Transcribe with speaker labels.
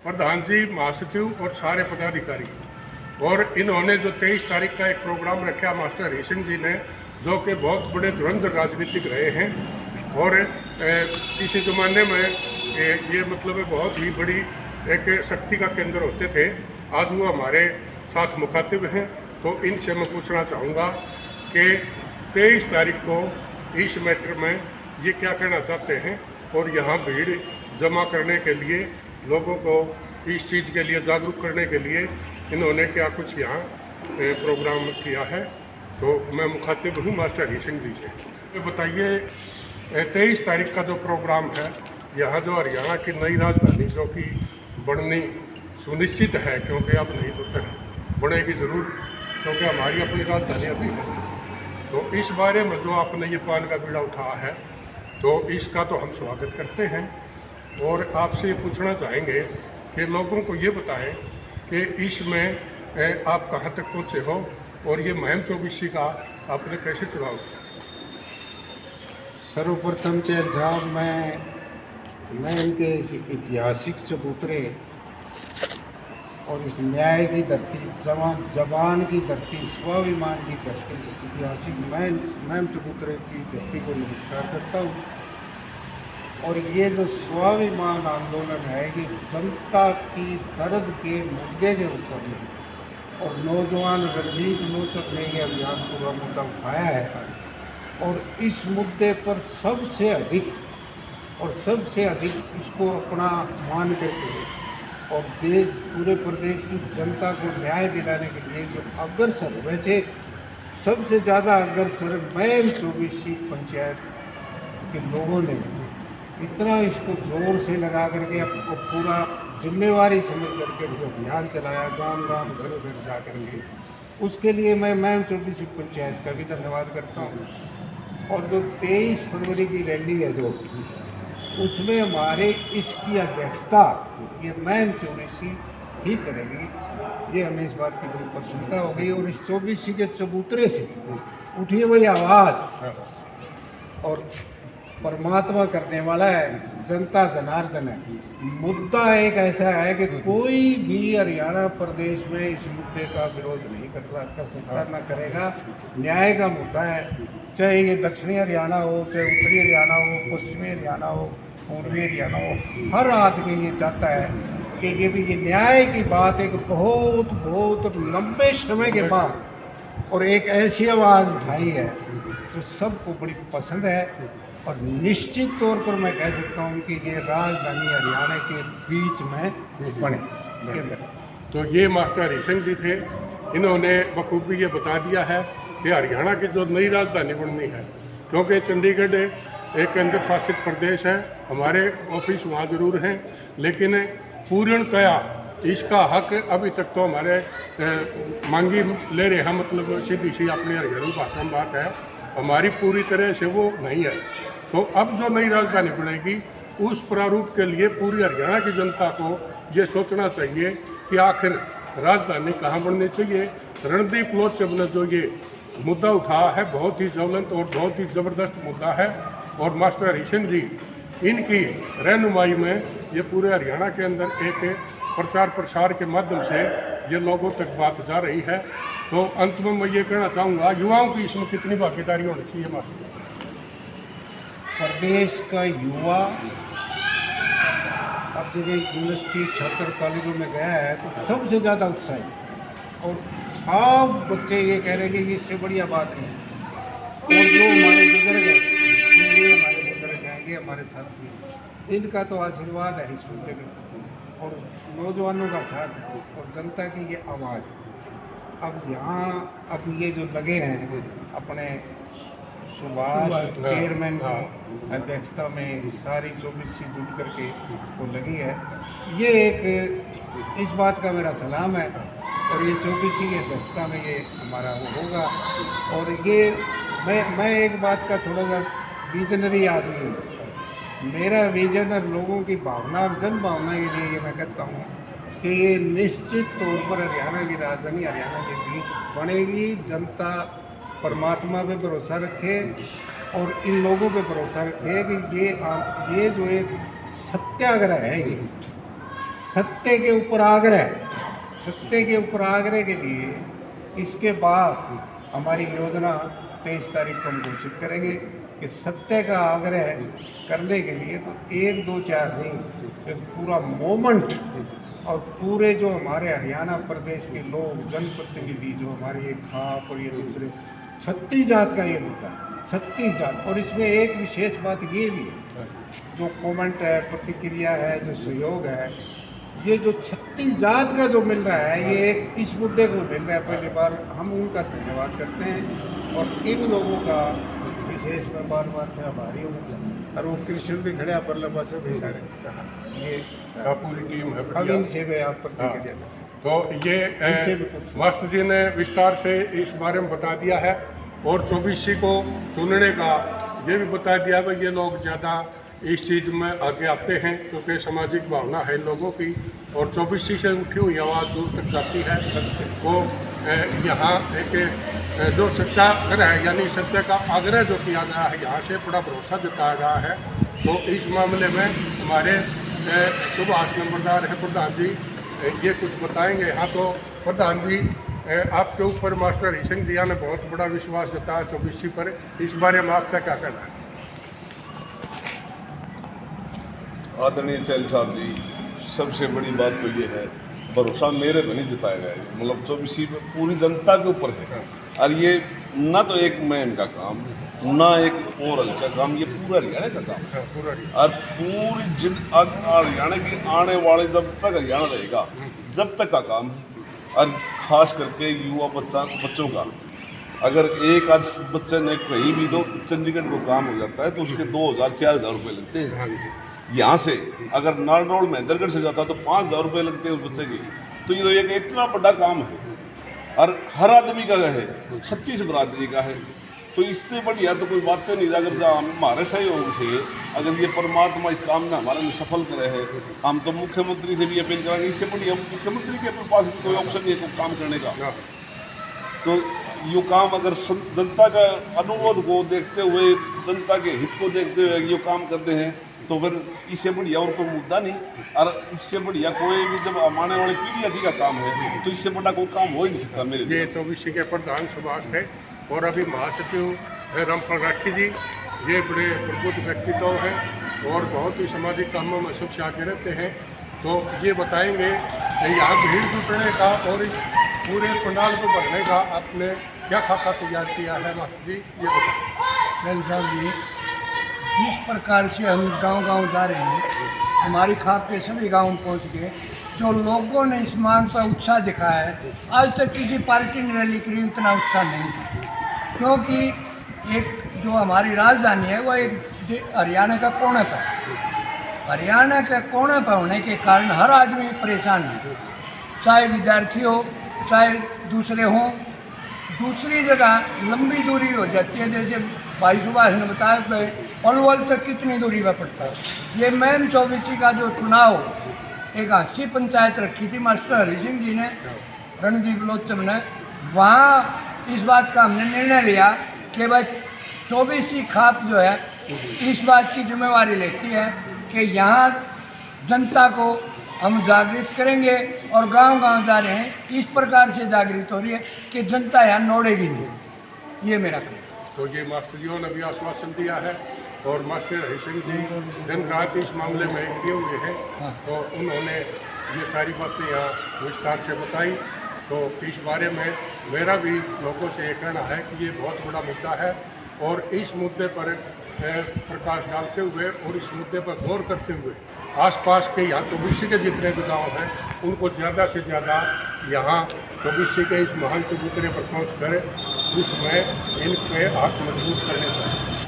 Speaker 1: प्रधान जी, महासचिव और सारे पदाधिकारी। और इन्होंने जो 23 तारीख का एक प्रोग्राम रखा मास्टर हरि सिंह जी ने, जो कि बहुत बड़े धुरंधर राजनीतिक रहे हैं और किसी ज़माने में ये मतलब बहुत ही बड़ी एक शक्ति का केंद्र होते थे। आज वो हमारे साथ मुखातिब हैं, तो इनसे मैं पूछना चाहूँगा कि 23 तारीख को इस मैटर में ये क्या कहना चाहते हैं और यहाँ भीड़ जमा करने के लिए, लोगों को इस चीज़ के लिए जागरूक करने के लिए इन्होंने क्या कुछ यहाँ प्रोग्राम किया है। तो मैं मुखातिब हूँ मास्टर हरि सिंह जी से। तो बताइए, 23 तारीख का जो प्रोग्राम है, यहाँ जो हरियाणा की नई राजधानी जो कि बननी सुनिश्चित है, क्योंकि अब नहीं तो फिर बनेगी ज़रूर, क्योंकि हमारी अपनी राजधानी अभी है। तो इस बारे में जो आपने ये पान का बीड़ा उठाया है, तो इसका तो हम स्वागत करते हैं और आपसे ये पूछना चाहेंगे कि लोगों को ये बताएं कि इसमें आप कहाँ तक पहुँचे हो और ये मुहिम 24 का आपने कैसे चुनाव किया।
Speaker 2: सर्वप्रथम चेयर साहब, मैं इनके ऐतिहासिक चबूतरे और इस न्याय की धरती, जबान की धरती, स्वाभिमान की धरती, ऐतिहासिक मैं चबूतरे की धरती को नमस्कार करता हूँ। और ये जो स्वाभिमान आंदोलन है, ये जनता की दर्द के मुद्दे के ऊपर में, और नौजवान रणदीप लोचक ने ये अभियान पूरा मुद्दा उठाया है। और इस मुद्दे पर सबसे अधिक इसको अपना मान करके और पूरे प्रदेश की जनता को न्याय दिलाने के लिए जो अग्रसर, वैसे सबसे ज़्यादा अग्रसर मैम 24 पंचायत के लोगों ने इतना इसको जोर से लगा करके आपको पूरा जिम्मेवारी समझ करके जो अभियान चलाया, गांव घर घर जा करके, उसके लिए मैं मैम 24 पंचायत का भी धन्यवाद करता हूँ। और जो 23 फरवरी की रैली है जो, उसमें हमारे इसकी अध्यक्षता ये मैम 24 ही करेगी। ये हमें इस बात की बड़ी प्रसन्नता हो गई। और इस 24 के चबूतरे से उठी हुई आवाज़ और परमात्मा करने वाला है, जनता जनार्दन है। मुद्दा एक ऐसा है कि कोई भी हरियाणा प्रदेश में इस मुद्दे का विरोध नहीं कर सकता, न करेगा। न्याय का मुद्दा है, चाहे ये दक्षिणी हरियाणा हो, चाहे उत्तरी हरियाणा हो, पश्चिमी हरियाणा हो, पूर्वी हरियाणा हो, हर आदमी ये चाहता है कि ये न्याय की बात एक बहुत लंबे समय के बाद और एक ऐसी आवाज़ उठाई है जो सबको बड़ी पसंद है। और निश्चित तौर पर मैं कह सकता हूँ कि ये राजधानी हरियाणा के बीच में बने।
Speaker 1: तो ये मास्टर हरि सिंह जी थे, इन्होंने बखूबी ये बता दिया है कि हरियाणा की जो नई राजधानी बननी है, क्योंकि चंडीगढ़ एक केंद्र शासित प्रदेश है, हमारे ऑफिस वहाँ ज़रूर हैं, लेकिन पूर्णतया इसका हक अभी तक तो हमारे मांगी ले रहे हैं, मतलब सीधी सी अपनी हरियाणवी भाषा में बात है, हमारी पूरी तरह से वो नहीं है। तो अब जो नई राजधानी बनेगी, उस प्रारूप के लिए पूरी हरियाणा की जनता को ये सोचना चाहिए कि आखिर राजधानी कहाँ बननी चाहिए। रणदीप लोचक ने जो ये मुद्दा उठाया है, बहुत ही ज्वलंत और बहुत ही ज़बरदस्त मुद्दा है। और मास्टर हरि सिंह जी, इनकी रहनुमाई में ये पूरे हरियाणा के अंदर एक प्रचार प्रसार के माध्यम से ये लोगों तक बात जा रही है। तो अंत में मैं ये कहना चाहूँगा, युवाओं की इसमें कितनी भागीदारी होनी चाहिए मास्टर?
Speaker 2: प्रदेश का युवा अब जगह यूनिवर्सिटी, छात्र कॉलेजों में गया है तो सबसे ज़्यादा उत्साहित, और सब बच्चे ये कह रहे हैं कि इससे बढ़िया बात नहीं। और जो हमारे बुजुर्ग हैं, ये हमारे बुजुर्ग हैं, ये हमारे साथ में, इनका तो आशीर्वाद है इस मुद्दे में, और नौजवानों का साथ है, और जनता की ये आवाज़। अब यहाँ अब ये जो लगे हैं अपने सुभाष चेयरमैन की अध्यक्षता में सारी 24 जुड़ करके वो लगी है, ये एक इस बात का मेरा सलाम है। और ये 24 की अध्यक्षता में ये हमारा वो होगा। और ये मैं एक बात का थोड़ा सा विजनरी आदमी हूँ, मेरा विजन और लोगों की भावना और जन भावना के लिए ये मैं कहता हूँ कि ये निश्चित तौर पर हरियाणा की राजधानी हरियाणा के बीच बनेगी। जनता परमात्मा पे भरोसा रखे और इन लोगों पे भरोसा रखे कि ये जो एक सत्याग्रह है, ये सत्य के ऊपर आग्रह के लिए इसके बाद हमारी योजना 23 तारीख को हम घोषित करेंगे कि सत्य का आग्रह करने के लिए तो 1 2 4 नहीं, एक पूरा मोमेंट और पूरे जो हमारे हरियाणा प्रदेश के लोग, जनप्रतिनिधि, जो हमारे ये खाप और ये दूसरे 36 जात का ये मुद्दा है, 36 जात। और इसमें एक विशेष बात ये भी है, जो कमेंट है, प्रतिक्रिया है, जो सहयोग है, ये जो 36 जात का जो मिल रहा है, ये एक इस मुद्दे को मिल रहा है। पहली बार हम उनका धन्यवाद करते हैं और इन लोगों का विशेष मैं बार बार से आभारी हूँ। और वो कृष्ण भी खड़े पर लंबा से बेचारे, ये
Speaker 1: पूरी टीम है।
Speaker 2: अब इनसे भी आप प्रतिक्रिया
Speaker 1: तो ये मास्टर जी ने विस्तार से इस बारे में बता दिया है और 24 को चुनने का ये भी बता दिया कि ये लोग ज़्यादा इस चीज़ में आगे आते हैं क्योंकि सामाजिक भावना है लोगों की और 24 से उठी हुई आवाज़ दूर तक जाती है। वो यहाँ एक जो सत्याग्रह है, यानी सत्य का आग्रह जो किया गया है, यहाँ से बड़ा भरोसा जताया गया है। तो इस मामले में हमारे सुभाष नंबरदार है प्रधान जी, ये कुछ बताएंगे। हाँ, तो प्रधान जी, आपके ऊपर मास्टर हरि सिंह जिया ने बहुत बड़ा विश्वास जताया 24 पर, इस बारे में आपका क्या कहना है?
Speaker 3: आदरणीय चैल साहब जी, सबसे बड़ी बात तो ये है, भरोसा मेरे पर नहीं जताया गया है, मतलब 24 पे पूरी जनता के ऊपर है। और ये ना तो एक मैन का काम, ना एक ओरल का काम, ये पूरा हरियाणा का काम है। और पूरी हरियाणा की आने वाले जब तक हरियाणा रहेगा, जब तक का काम है। और ख़ास करके युवा बच्चों का, अगर एक आध बच्चे ने कहीं भी दो चंडीगढ़ को काम हो जाता है तो उसके 2000-4000 रुपये लगते हैं। यहाँ से अगर नारनौल महेंद्रगढ़ से जाता तो 5000 रुपये लगते हैं उस बच्चे के। तो ये एक इतना बड़ा काम है और हर आदमी का है, 36 बरादरी का है। तो इससे बढ़िया तो कोई बात नहीं। अगर हमारे सहयोग से अगर ये परमात्मा इस काम में हमारे में सफल करे है, हम तो मुख्यमंत्री से भी अपील करेंगे। इससे बढ़िया मुख्यमंत्री के पास भी कोई ऑप्शन नहीं है कोई काम करने का। तो ये काम अगर जनता का अनुरोध को देखते हुए, जनता के हित को देखते हुए ये काम करते हैं तो फिर इससे बढ़िया और कोई मुद्दा नहीं। और इससे बढ़िया कोई भी जब आने वाली पीढ़ी का काम है तो इससे बड़ा कोई काम हो ही नहीं सकता मेरे लिए।
Speaker 1: 24 के प्रधान सुभाष है और अभी महासचिव रामपाल राठी जी, ये बड़े प्रबुद्ध व्यक्तित्व हैं और बहुत ही सामाजिक कामों में सबसे आगे रहते हैं। तो ये बताएंगे यहाँ भीड़ जुटने का और इस पूरे पंडाल को भरने का आपने क्या खाका तैयार किया है मास्टर जी, ये बताएं।
Speaker 4: साहब जी, जिस प्रकार से हम गांव-गांव जा रहे हैं, हमारी खाप के सभी गांव में पहुंच के जो लोगों ने इस मांग पर उत्साह दिखाया है, आज तक किसी पार्टी ने रैली करी इतना उत्साह नहीं था। क्योंकि एक जो हमारी राजधानी है वो एक हरियाणा का कोने पर है। हरियाणा के कोने पर होने के कारण हर आदमी परेशान है, चाहे विद्यार्थी हो, चाहे दूसरे हों। दूसरी जगह लंबी दूरी हो जाती है, जैसे भाई सुभाष ने बताया कि पनवल तक कितनी दूरी पर पड़ता है। ये मैम 24 का जो चुनाव एक 80 पंचायत रखी थी मास्टर हरि सिंह जी ने, रणदीप लोचम ने, वहाँ इस बात का हमने निर्णय लिया कि भाई 24 खाप जो है इस बात की जिम्मेवारी लेती है कि यहाँ जनता को हम जागृत करेंगे और गांव-गांव जा रहे हैं। इस प्रकार से जागृत हो रही है कि जनता यहाँ नोड़ेगी नहीं। ये मेरा कहना।
Speaker 1: तो ये मास्टर जी ने भी आश्वासन दिया है और मास्टर हरि सिंह जी दिन रात इस मामले में किए हुए हैं। तो उन्होंने ये सारी बातें यहाँ विस्तार से बताई। तो इस बारे में मेरा भी लोगों से ये कहना है कि ये बहुत बड़ा मुद्दा है और इस मुद्दे पर प्रकाश डालते हुए और इस मुद्दे पर गौर करते हुए आसपास के यहाँ 24 के जितने भी गाँव हैं उनको ज़्यादा से ज़्यादा यहाँ 24 के इस महान चबूतरे पर पहुँच कर उसमें इनके हाथ मजबूत करने चाहिए।